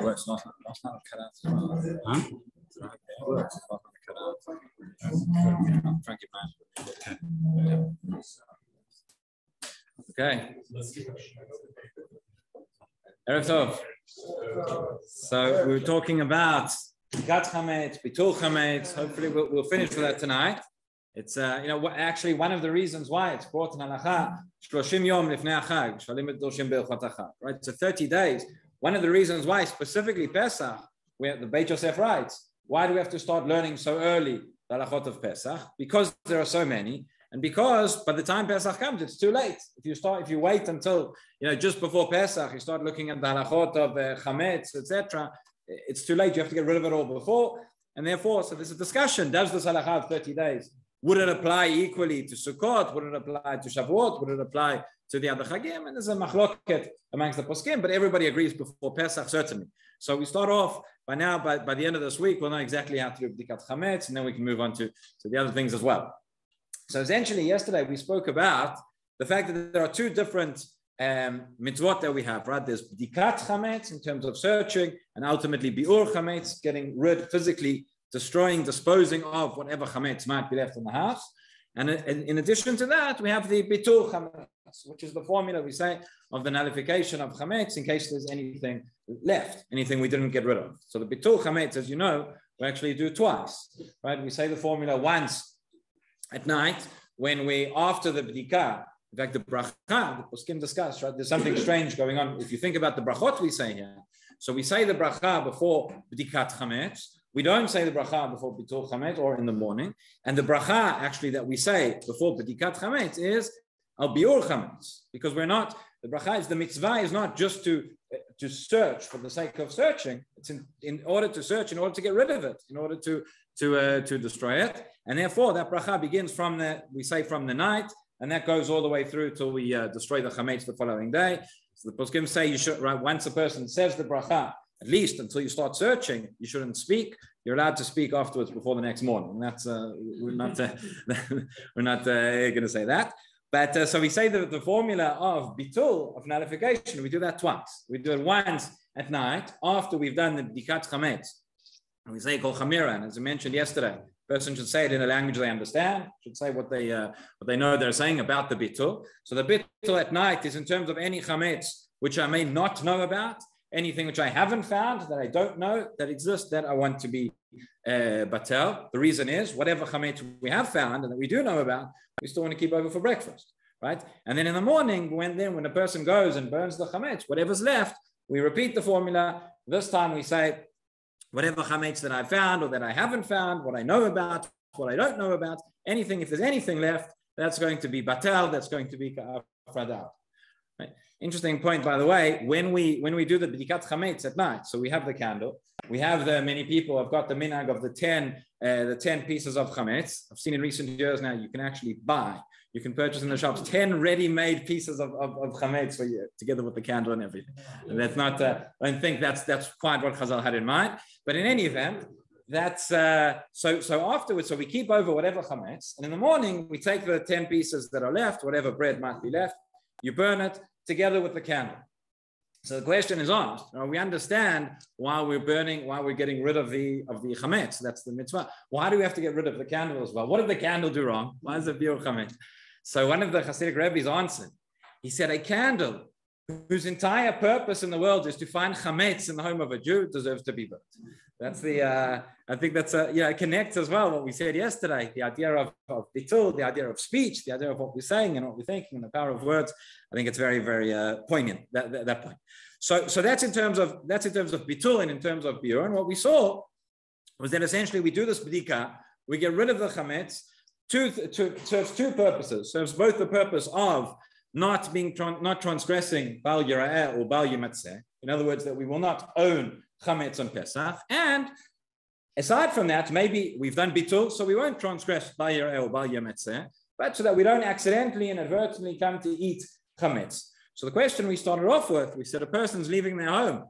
Works not cut out as well. Huh? It works. It's not cut out. Frankie man. Okay. Erev Tov. So we were talking about Bedikat Chametz, Bitul Chametz. Hopefully we'll finish with that tonight. It's actually one of the reasons why it's brought in halacha 30 yom lifnei hachag, shalim et doshim be'ilchot hachag. Right, so 30 days. One of the reasons why, specifically Pesach, where the Beit Yosef writes, why do we have to start learning so early the halachot of Pesach? Because there are so many, and because by the time Pesach comes, it's too late. If you wait until just before Pesach, you start looking at the halachot of chametz, etc. It's too late. You have to get rid of it all before, and therefore, so there's a discussion: does this halachah of 30 days? Would it apply equally to Sukkot? Would it apply to Shavuot? Would it apply to the other Chagim? And there's a machloket amongst the poskim, but everybody agrees before Pesach, certainly. So we start off by now, by the end of this week, we'll know exactly how to do Bedikat Chametz, and then we can move on to the other things as well. So essentially, yesterday we spoke about the fact that there are two different mitzvot that we have, right? There's Bedikat Chametz in terms of searching, and ultimately Biur Chametz, getting rid, physically destroying, disposing of whatever chametz might be left in the house. And in addition to that, we have the bitul chametz, which is the formula we say of the nullification of chametz in case there's anything left, anything we didn't get rid of. So the bitul chametz, as you know, we actually do twice, right? We say the formula once at night when we, after the bdika, in fact, the bracha, the poskim discuss, right? There's something strange going on. If you think about the brachot we say here, so we say the bracha before bdikat chametz. We don't say the bracha before bitul chametz or in the morning. And the bracha actually that we say before bedikat chametz is al biur chametz, because we're not, the bracha is, the mitzvah is not just to search for the sake of searching. It's in order to search, in order to get rid of it, in order to destroy it. And therefore that bracha begins from the night, and that goes all the way through till we destroy the chametz the following day. So the poskim say you should, right, once a person says the bracha, at least until you start searching, you shouldn't speak. You're allowed to speak afterwards before the next morning. And that's we're not going to say that. But so we say the formula of bitul, of nullification. We do that twice. We do it once at night after we've done the bedikat chametz, and we say kol chamira. And as I mentioned yesterday, a person should say it in a language they understand. Should say what they know they're saying about the bitul. So the bitul at night is in terms of any chametz which I may not know about. Anything which I haven't found, that I don't know that exists, that I want to be batel. The reason is, whatever chametz we have found and that we do know about, we still want to keep over for breakfast, right? And then in the morning, when a person goes and burns the chametz, whatever's left, we repeat the formula. This time we say, whatever chametz that I found or that I haven't found, what I know about, what I don't know about, anything, if there's anything left, that's going to be batel, that's going to be ka'afradat. Right. Interesting point, by the way, when we do the Bedikat Chametz at night, so we have the candle, we have many people have got the minhag of the 10 pieces of chametz. I've seen in recent years now, you can purchase in the shops 10 ready-made pieces of chametz for you, together with the candle and everything. And that's not, I don't think that's quite what Chazal had in mind. But in any event, that's so afterwards, so we keep over whatever chametz, and in the morning we take the 10 pieces that are left, whatever bread might be left, you burn it together with the candle. So the question is asked, we understand why we're getting rid of the chametz. That's the mitzvah. Why do we have to get rid of the candle as well? What did the candle do wrong? Why is it biur chametz? So one of the Hasidic rabbis answered. He said, a candle whose entire purpose in the world is to find chametz in the home of a Jew deserves to be burnt. That's I think that's it connects as well what we said yesterday, the idea of bitul, the idea of speech, the idea of what we're saying and what we're thinking, and the power of words. I think it's very, very poignant, that point. So that's in terms of bitul and in terms of biur. And what we saw was that essentially we do this b'dika, we get rid of the chametz, serves two purposes. Serves both the purpose of not transgressing Bal Yera'eh or Bal Yematzeh. In other words, that we will not own Chametz on Pesach. And aside from that, maybe we've done Bitul, so we won't transgress Bal Yera'eh or Bal Yematzeh, but so that we don't accidentally and inadvertently come to eat Chametz. So the question we started off with, we said a person's leaving their home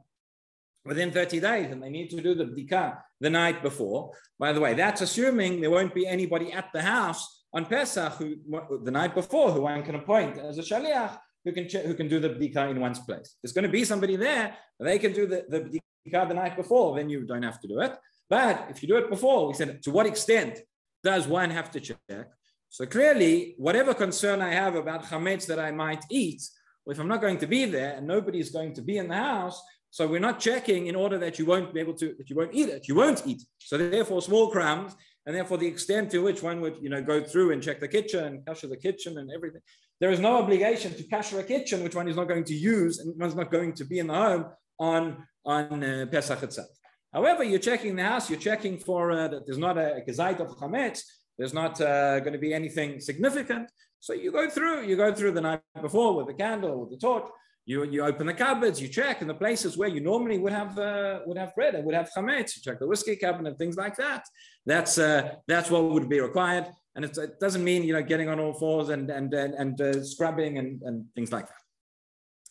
within 30 days and they need to do the Bedikat the night before. By the way, that's assuming there won't be anybody at the house on Pesach the night before who one can appoint as a Shaliach who can do the Bedikat in one's place. There's going to be somebody there, they can do the Bedikat the night before, then you don't have to do it. But if you do it before, we said, to what extent does one have to check? So clearly, whatever concern I have about chametz that I might eat, well, if I'm not going to be there and nobody's going to be in the house, so we're not checking in order that you won't be able to, that you won't eat it. You won't eat. So therefore, small crumbs, and therefore the extent to which one would, go through and check the kitchen, kasher the kitchen and everything. There is no obligation to kasher a kitchen, which one is not going to use and one's not going to be in the home on Pesach itself. However, you're checking the house, you're checking for that there's not a gezait of chametz, there's not going to be anything significant. So you go through the night before with the candle or the torch. You open the cupboards, you check in the places where you normally would have bread and would have chametz. You check the whiskey cabinet, things like that. That's what would be required, and it doesn't mean getting on all fours and scrubbing and things like that.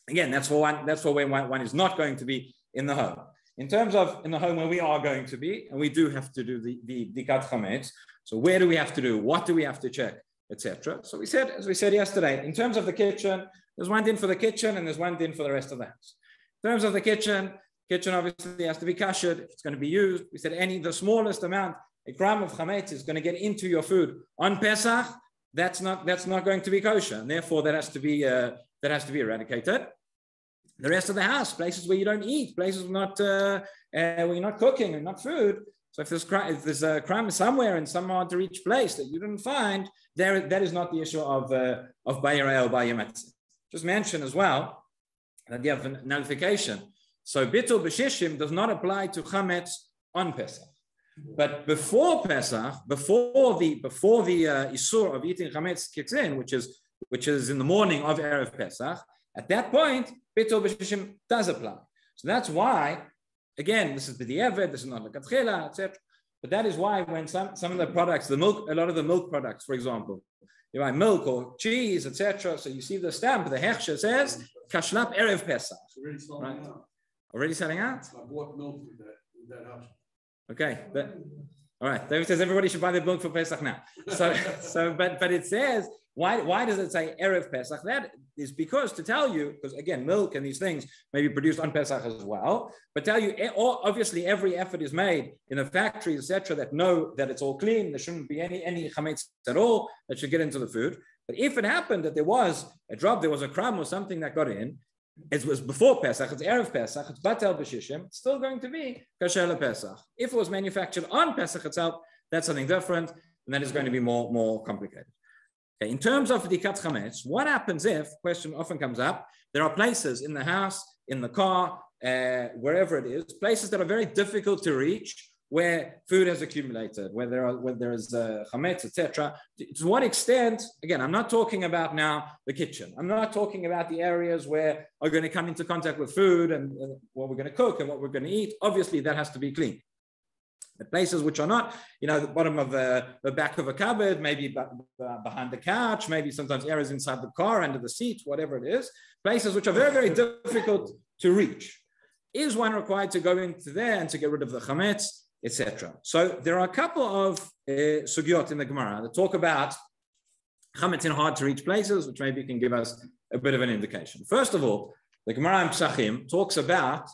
Again, that's for when one is not going to be in the home. In terms of in the home where we are going to be, and we do have to do the Bedikat Chametz. So where do we have to do? What do we have to check, etc. So as we said yesterday, in terms of the kitchen, there's one din for the kitchen and there's one din for the rest of the house. In terms of the kitchen obviously has to be kashered if it's going to be used. We said the smallest amount, a gram of chametz is going to get into your food on Pesach. That's not going to be kosher, and therefore that has to be eradicated. The rest of the house, places where you don't eat, places where you're not cooking and not food. So if there's a crumb somewhere in some hard to reach place that you didn't find, that is not the issue of Bayirei or Bayimetz. Just mention as well that you have a nullification. So Bitul B'Shishim does not apply to Chametz on Pesach. But before Pesach, before the Isur of eating Chametz kicks in, which is in the morning of Erev Pesach, at that point, Bitul B'Shishim does apply. So that's why, again, this is B'di'evet, this is not L'Katchila, etc. But that is why when some of the products, a lot of the milk products, for example, you buy milk or cheese, etc. So you see the stamp, the Hechsher says, Kashlap Erev Pesach. Already selling out? I bought milk with that option. Okay. All right. David says everybody should buy their milk for Pesach now. But it says, why does it say Erev Pesach? That is because to tell you, because again, milk and these things may be produced on Pesach as well, but tell you, obviously every effort is made in the factories, etc., that know that it's all clean. There shouldn't be any chametz at all that should get into the food. But if it happened that there was a drop, there was a crumb or something that got in, it was before Pesach, it's Erev Pesach, it's Batel B'Shishim, it's still going to be Kasher LePesach. If it was manufactured on Pesach itself, that's something different, and that is going to be more complicated. Okay, in terms of Bedikat Chametz, what happens if, question often comes up, there are places in the house, in the car, wherever it is, places that are very difficult to reach, where food has accumulated, where there is chametz, etc. To what extent, again, I'm not talking about now the kitchen. I'm not talking about the areas where are going to come into contact with food and what we're going to cook and what we're going to eat. Obviously, that has to be clean. The places which are not, the bottom of the back of a cupboard, maybe behind the couch, maybe sometimes areas inside the car, under the seat, whatever it is, places which are very, very difficult to reach. Is one required to go into there and to get rid of the chametz, etc.? So there are a couple of sugyot in the Gemara that talk about chametz in hard to reach places, which maybe can give us a bit of an indication. First of all, the Gemara in Psachim talks about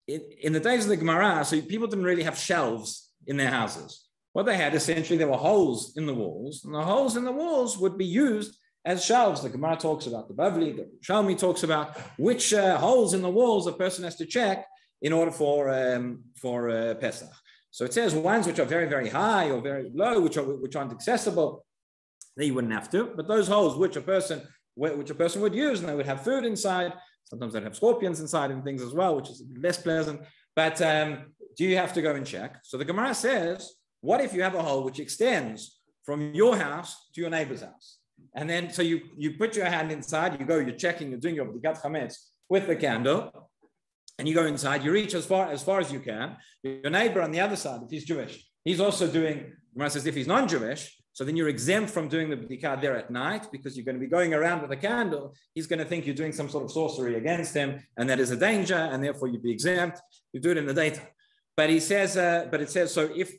in the days of the Gemara, so people didn't really have shelves in their houses. What they had, essentially, there were holes in the walls, and the holes in the walls would be used as shelves. The Gemara talks about the Bavli, the Shalmi talks about which holes in the walls a person has to check in order for Pesach. So it says ones which are very, very high or very low, which aren't accessible, then you wouldn't have to. But those holes which a person would use, and they would have food inside. Sometimes they'd have scorpions inside and things as well, which is less pleasant. But do you have to go and check? So the Gemara says, what if you have a hole which extends from your house to your neighbor's house? And then, so you put your hand inside, you're checking, you're doing your Bedikat Chametz with the candle, and you go inside, you reach as far as you can. Your neighbor on the other side, if he's Jewish, he's also doing, Gemara says, if he's non-Jewish, so then you're exempt from doing the Bedikat there at night, because you're going to be going around with a candle. He's going to think you're doing some sort of sorcery against him, and that is a danger, and therefore you'd be exempt. You do it in the daytime. But he says, but it says, so if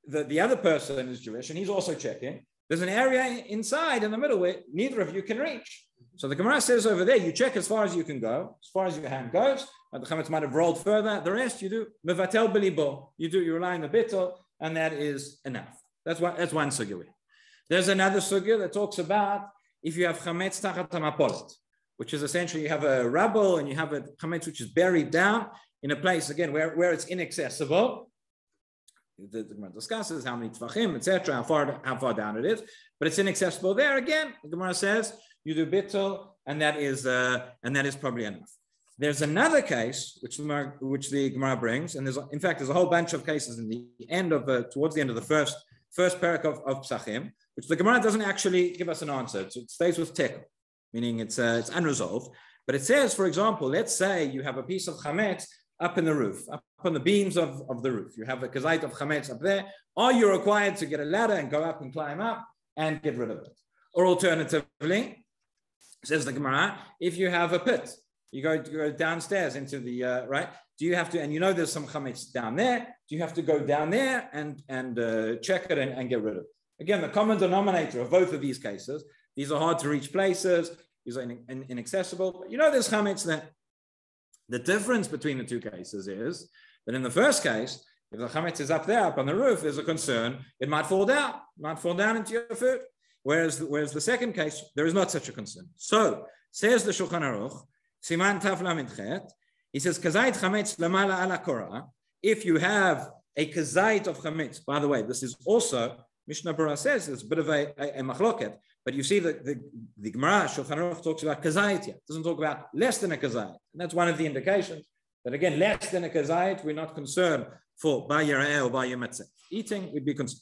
the other person is Jewish, and he's also checking, there's an area inside in the middle where neither of you can reach. So the Gemara says over there, you check as far as you can go, as far as your hand goes. The Chametz might have rolled further. The rest you do mevatel belibo. You rely on the bittul, and that is enough. That's one sugya. There's another sugya that talks about if you have chametz tachat hamapolet, which is essentially you have a rubble and you have a chametz which is buried down in a place again where it's inaccessible. The Gemara discusses how many tvachim, etc., how far down it is, but it's inaccessible there. Again, the Gemara says you do bittul, and that is probably enough. There's another case which the Gemara brings, and there's a whole bunch of cases in the end of towards the end of the first parak of Psachim, which the Gemara doesn't actually give us an answer. It stays with tekel, meaning it's unresolved. But it says, for example, let's say you have a piece of chametz up in the roof, up on the beams of the roof. You have a kazait of chametz up there. Are you required to get a ladder and go up and climb up and get rid of it? Or alternatively, says the Gemara, if you have a pit, you go downstairs into the right. Do you have to? And you know there's some chametz down there. Do you have to go down there and check it and get rid of it? Again, the common denominator of both of these cases. These are hard to reach places. These are inaccessible. But you know there's chametz there. The difference between the two cases is that in the first case, if the chametz is up there, up on the roof, there's a concern. It might fall down. It might fall down into your food. Whereas the second case, there is not such a concern. So says the Shulchan Aruch, Siman Taf Lamed Chet, he says, Kazait chametz lamala ala korah. If you have a kazait of chametz, by the way, this is also, Mishnah Berurah says, it's a bit of a machloket, but you see that the Gemara, Shulchan Aruch, talks about kazait here. It doesn't talk about less than a kazait. And that's one of the indications that, again, less than a kazait, we're not concerned for by yareh or by yometzeh. Eating, we'd be concerned.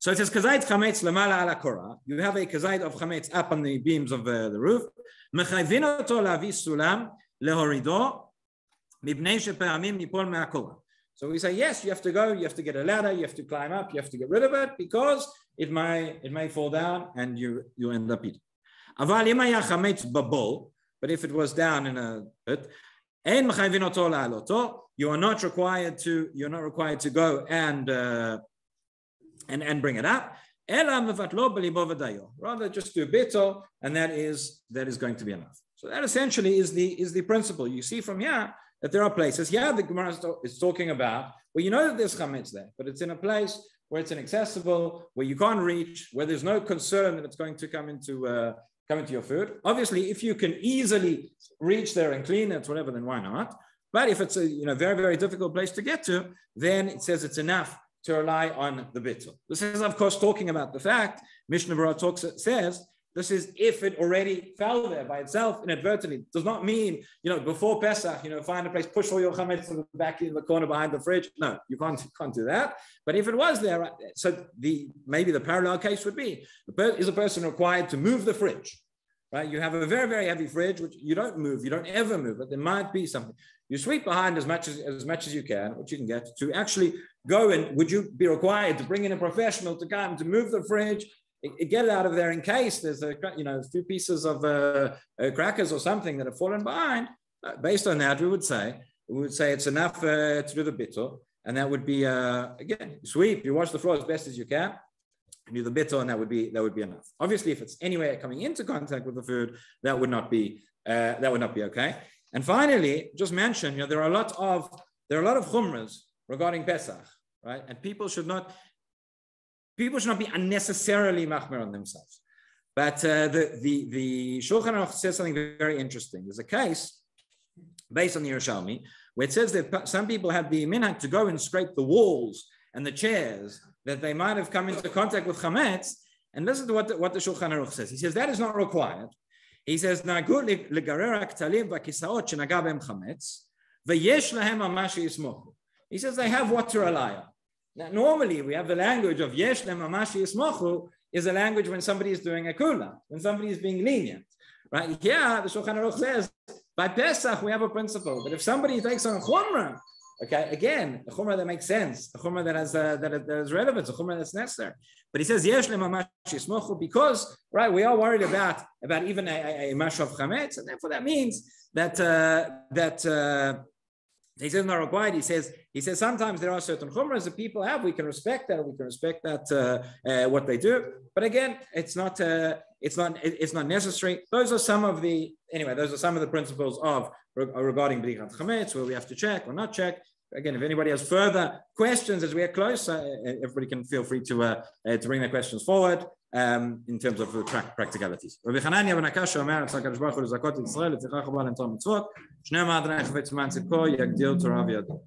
So it says, kazait chametz lamala ala korah. You have a kazait of chametz up on the beams of the roof. Mechayvin oto lavi sulam lehorido mibnei shepe'amim nipol me'akorah. So we say, yes, you have to go, you have to get a ladder, you have to climb up, you have to get rid of it because it may fall down and you end up eating. Aval im haya chametz babol, but if it was down in a pit, ein mechayvin oto la'aloto, you are not required to go and bring it up. Rather just do bittul, and that is going to be enough. So that essentially is the principle. You see from here that there are places. Yeah, the Gemara is talking about where you know that there's chametz there, but it's in a place where it's inaccessible, where you can't reach, where there's no concern that it's going to come into your food. Obviously, if you can easily reach there and clean it, whatever, then why not? But if it's a very, very difficult place to get to, then it says it's enough to rely on the bittul. This is, of course, talking about the fact, Mishnah Berurah says, this is if it already fell there by itself inadvertently. It does not mean, before Pesach, find a place, push all your chametz to the back in the corner behind the fridge. No, you can't do that. But if it was there, right, so maybe the parallel case would be, is a person required to move the fridge? Right? You have a very, very heavy fridge, which you don't move, you don't ever move, but there might be something. You sweep behind as much as you can, what you can get, to actually go and would you be required to bring in a professional to come to move the fridge, get it out of there in case there's a few pieces of crackers or something that have fallen behind. Based on that, we would say it's enough to do the bittul, and that would be again, sweep, you wash the floor as best as you can, and do the bittul, and that would be enough. Obviously, if it's anywhere coming into contact with the food, that would not be okay. And finally, just mention, there are a lot of chumras regarding Pesach, right? And people should not be unnecessarily machmer on themselves. But the Shulchan Aruch says something very interesting. There's a case based on the Yerushalmi where it says that some people have the minhag to go and scrape the walls and the chairs that they might have come into contact with chametz. And listen to what the Shulchan Aruch says. He says that is not required. He says, "Nagud legarer ktalim v'kisaot shenaga b'hem chametz v'yesh lahem mamash yismochu." He says they have what to rely on. Now, normally we have the language of yesh lahem mamash yismochu is a language when somebody is doing a kula, when somebody is being lenient. Right? Here, the Shulchan Aruch says, by Pesach, we have a principle. But if somebody takes on Chumrah, okay, again, a Chumrah that makes sense, a Chumrah that has relevance, a Chumrah that's necessary. But he says, Yesh le'mamash yismochu, because, right, we are worried about even a mash of chametz, and therefore that means that he says not required. He says sometimes there are certain chumras that people have. We can respect that. We can respect that what they do. But again, it's not necessary. Those are some of the principles of regarding Bedikat Chametz, where we have to check or not check. Again, if anybody has further questions as we get close, everybody can feel free to bring their questions forward in terms of the practicalities. Rabbi Hanania ben Akasha Omer, Tzakadosh Baruch Hu Zakot Yisrael, Tzachach Abal and Torah Mitzvot, Shnei Ma'adrei Chavetz Man Tzidko, Yagdil Torah V'Yado.